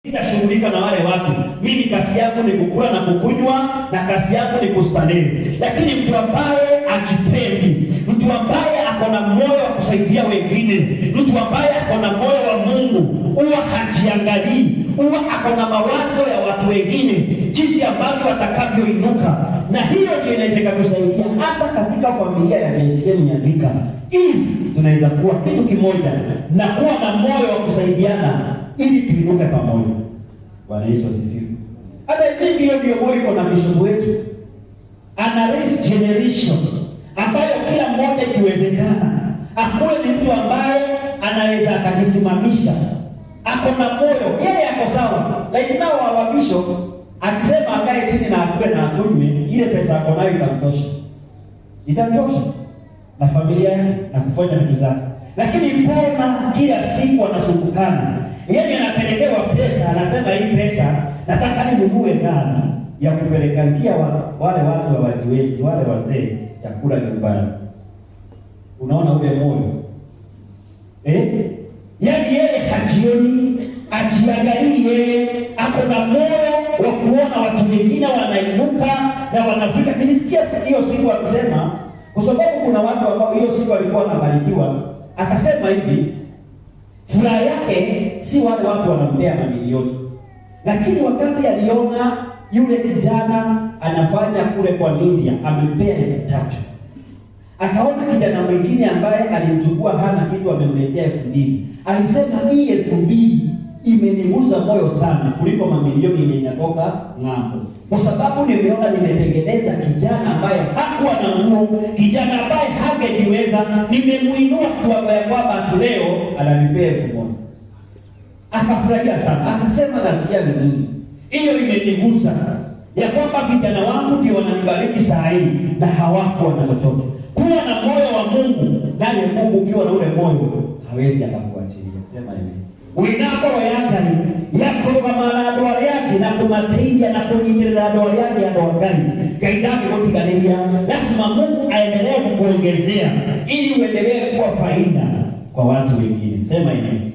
Sitashughulika na wale watu. Mimi kazi yangu ni kukula na kukunywa, na kazi yangu ni kustarehe. Lakini mtu ambaye ajipendi, mtu ambaye ako na moyo wa kusaidia wengine, mtu ambaye ako na moyo wa Mungu, huwa hajiangalii, huwa ako na mawazo ya watu wengine, jinsi ambavyo watakavyoinuka. Na hiyo ndio inaweza kusaidia hata katika familia ya JCM Nyabika. If tunaweza kuwa kitu kimoja na kuwa na moyo wa kusaidiana ili tuinuke pamoja. Bwana Yesu asifiwe. Hata hivi hiyo ndio moyo iko na bishop wetu. Ana raise generation ambayo kila mmoja ikiwezekana akuwe ni mtu ambaye anaweza akajisimamisha. Ako na moyo, yeye ako sawa. Like nao wa bishop akisema akae chini na akule na akunywe, ile pesa ako nayo itamtosha. Itamtosha na familia yake na kufanya vitu zake. Lakini mbona kila siku anasumbukana? Yeye anapelekewa pesa, anasema hii pesa nataka ninunue gari ya kupelekangia wale watu hawajiwezi, wale wazee chakula nyumbani. Unaona ule moyo? Yaani yeye hajioni, ajiangalii yeye, ako na moyo wa kuona watu wengine wanainuka na wanafika. Nilisikia hiyo siku akisema, kwa sababu kuna watu ambao hiyo siku walikuwa wanabarikiwa, akasema hivi, furaha yake si wale watu wanampea mamilioni, lakini wakati aliona yule kijana anafanya kule kwa media amempea 3,000, akaona kijana mwingine ambaye alimchukua hana kitu amemletea 2,000, alisema hii 2,000 imenigusa moyo sana kuliko mamilioni yenye inatoka ng'ambo, kwa sababu nimeona nimetengeneza kijana ambaye hakuwa na nguvu, kijana ambaye hangejiweza, nimemuinua kwa kwamba leo ananipea 1,000. Akafurahia sana, akasema nasikia vizuri. Hiyo imenigusa ya kwamba vijana wangu ndio wananibariki saa hii na hawakuwa na chochote. Kuwa na moyo wa Mungu, naye Mungu ukiwa na ule moyo hawezi akakuachilia. Sema hivi, winapo yanga yako kama na doa yake na kumateingia na kunyingira doa yake ya doa gani kaidaki kutigania, lazima Mungu aendelee kukuongezea ili uendelee kuwa faida kwa watu wengine. Sema hivi.